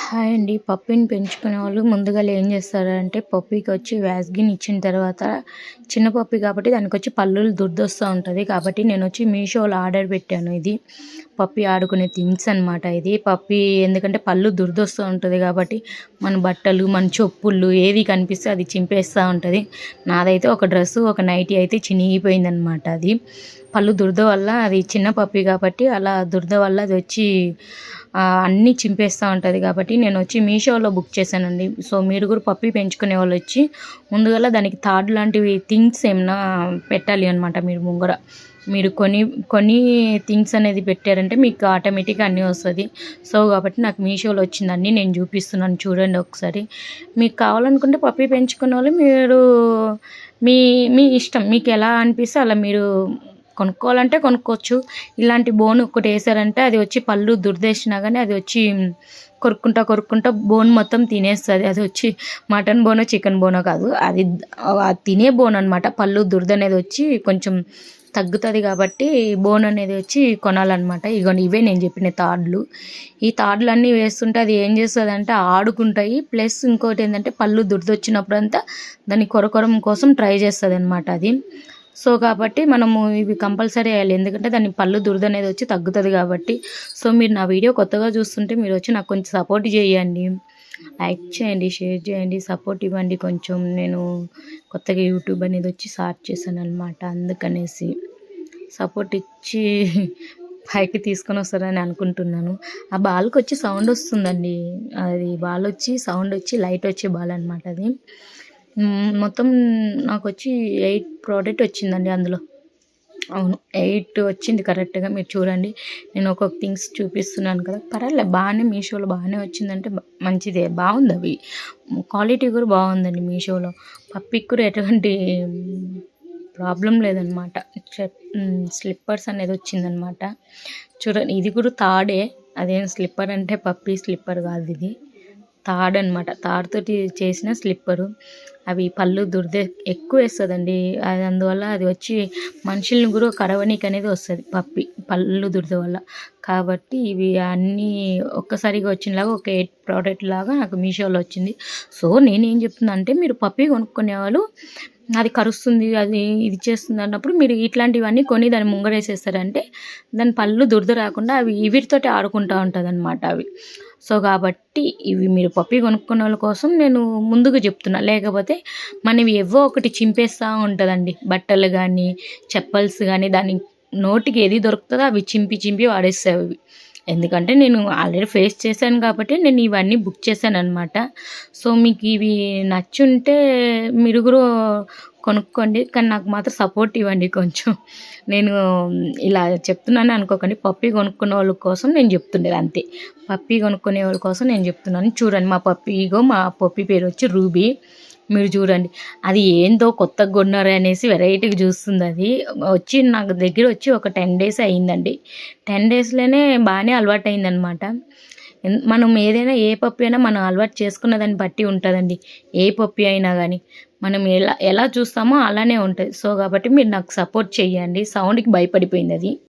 Hi అండి. పప్పీని పెంచుకునే వాళ్ళు ముందుగాల ఏం చేస్తారంటే, పప్పీకొచ్చి వ్యాక్సిన్ ఇచ్చిన తర్వాత చిన్న పప్పీ కాబట్టి దానికొచ్చి పళ్ళులు దురదొస్తూ ఉంటది. కాబట్టి నేనొచ్చి మీషోలో ఆర్డర్ పెట్టాను. ఇది పప్పీ ఆడుకునే థింగ్స్ అనమాట ఇది. పప్పీ ఎందుకంటే పళ్ళు దురదొస్తూ ఉంటది కాబట్టి మన బట్టలు, మన చెప్పులు ఏవి కనిపిస్తే అది చింపేస్తూ ఉంటది. నాదైతే ఒక డ్రెస్సు, ఒక నైటీ అయితే చినిగిపోయిందనమాట అది. పళ్ళు దురద వల్ల అది చిన్న పప్పీ కాబట్టి అలా దురద వల్ల అది వచ్చి అన్నీ చింపేస్తూ ఉంటుంది కాబట్టి నేను వచ్చి మీషోలో బుక్ చేశానండి. సో మీరు కూడా పప్పీ పెంచుకునే వాళ్ళు వచ్చి ముందుగా దానికి తాడు లాంటివి థింగ్స్ ఏమైనా పెట్టాలి అనమాట. మీరు ముంగర మీరు కొన్ని థింగ్స్ అనేది పెట్టారంటే మీకు ఆటోమేటిక్గా అన్నీ వస్తుంది. సో కాబట్టి నాకు మీషోలో వచ్చిందన్నీ నేను చూపిస్తున్నాను, చూడండి ఒకసారి. మీకు కావాలనుకుంటే పప్పీ పెంచుకునే వాళ్ళు మీరు మీ మీ ఇష్టం, మీకు ఎలా అనిపిస్తే అలా మీరు కొనుక్కోవాలంటే కొనుక్కోవచ్చు. ఇలాంటి బోన్ ఒకటి వేసారంటే అది వచ్చి పళ్ళు దురదేసినా కానీ అది వచ్చి కొరుక్కుంటా బోన్ మొత్తం తినేస్తుంది. అది వచ్చి మటన్ బోనో చికెన్ బోనో కాదు, అది తినే బోన్ అనమాట. పళ్ళు దురద అనేది వచ్చి కొంచెం తగ్గుతుంది కాబట్టి బోన్ అనేది వచ్చి కొనాలన్నమాట. ఇగోండి ఇవే నేను చెప్పిన తాడ్లు. ఈ తాడ్లు అన్నీ వేస్తుంటే అది ఏం చేస్తుంది అంటే ఆడుకుంటాయి. ప్లస్ ఇంకోటి ఏంటంటే పళ్ళు దురదొచ్చినప్పుడు అంతా దాన్ని కొరకొరం కోసం ట్రై చేస్తుంది అనమాట అది. సో కాబట్టి మనము ఇవి కంపల్సరీ వేయాలి, ఎందుకంటే దాని పళ్ళు దురద అనేది వచ్చి తగ్గుతుంది కాబట్టి. సో మీరు నా వీడియో కొత్తగా చూస్తుంటే మీరు వచ్చి నాకు కొంచెం సపోర్ట్ చేయండి, లైక్ చేయండి, షేర్ చేయండి, సపోర్ట్ ఇవ్వండి కొంచెం. నేను కొత్తగా యూట్యూబ్ అనేది వచ్చి స్టార్ట్ చేశాను అనమాట, అందుకనేసి సపోర్ట్ ఇచ్చి పైకి తీసుకొని వస్తారని అనుకుంటున్నాను. ఆ బాల్కి వచ్చి సౌండ్ వస్తుందండి, అది బాల్ వచ్చి సౌండ్ వచ్చి లైట్ వచ్చే బాల్ అనమాట అది. మొత్తం నాకు వచ్చి 8 ప్రోడక్ట్ వచ్చిందండి అందులో. అవును, 8 వచ్చింది కరెక్ట్గా. మీరు చూడండి, నేను ఒక్కొక్క థింగ్స్ చూపిస్తున్నాను కదా. పర్వాలేదు, బాగానే మీషోలో బాగానే వచ్చిందంటే మంచిదే, బాగుంది. అవి క్వాలిటీ కూడా బాగుందండి మీషోలో. పప్పీకి కూడా ఎటువంటి ప్రాబ్లం లేదనమాట. స్లిప్పర్స్ అనేది వచ్చిందనమాట. చూడండి, ఇది కూడా తాడే, అదేం స్లిప్పర్ అంటే పప్పీ స్లిప్పర్ కాదు, ఇది తాడు అనమాట. తాడుతోటి చేసిన స్లిప్పరు. అవి పళ్ళు దురద ఎక్కువ వేస్తుందండి, అది అందువల్ల అది వచ్చి మనుషుల్ని కూడా కరవనీకి అనేది వస్తుంది పప్పి పళ్ళు దురద వల్ల. కాబట్టి ఇవి అన్నీ ఒక్కసారిగా వచ్చినలాగా ఒక 8 ప్రోడక్ట్ లాగా నాకు మీషోలో వచ్చింది. సో నేనేం చెప్తున్నా అంటే, మీరు పప్పి కొనుక్కునే వాళ్ళు అది కరుస్తుంది, అది ఇది చేస్తుంది అన్నప్పుడు మీరు ఇట్లాంటివన్నీ కొని దాన్ని ముంగడేసేస్తారంటే దాని పళ్ళు దురద రాకుండా అవి వీటితోటి ఆడుకుంటూ ఉంటుంది అనమాట అవి. సో కాబట్టి ఇవి మీరు పప్పీ కొనుక్కునే వాళ్ళ కోసం నేను ముందుగా చెప్తున్నా, లేకపోతే మనవి ఏవో ఒకటి చింపేస్తూ ఉంటుందండి. బట్టలు కానీ చెప్పల్స్ కానీ దాని నోటికి ఏది దొరుకుతుందో అవి చింపి వాడేస్తాయి అవి. ఎందుకంటే నేను ఆల్రెడీ ఫేస్ చేశాను కాబట్టి నేను ఇవన్నీ బుక్ చేశాను అనమాట. సో మీకు ఇవి నచ్చుంటే మీరు కూడా కొనుక్కోండి, కానీ నాకు మాత్రం సపోర్ట్ ఇవ్వండి కొంచెం. నేను ఇలా చెప్తున్నాను అనుకోకండి, పప్పీ కొనుక్కునే వాళ్ళ కోసం నేను చెప్తుండేది అంతే. పప్పీ కొనుక్కునే వాళ్ళ కోసం నేను చెప్తున్నాను. చూడండి మా పప్పీ, మా పప్పీ పేరు వచ్చి రూబీ. మీరు చూడండి, అది ఏందో కొత్తగా కొన్నారు అనేసి వెరైటీగా చూస్తుంది. అది వచ్చి నాకు దగ్గర వచ్చి ఒక 10 డేస్ అయ్యిందండి. 10 డేస్లోనే బాగానే అలవాటు అయిందనమాట. మనం ఏదైనా ఏ పప్పి అయినా మనం అలవాటు చేసుకున్న దాన్ని బట్టి ఉంటుందండి. ఏ పప్పి అయినా కానీ మనం ఎలా ఎలా చూస్తామో అలానే ఉంటుంది. సో కాబట్టి మీరు నాకు సపోర్ట్ చేయండి. సౌండ్కి భయపడిపోయింది అది.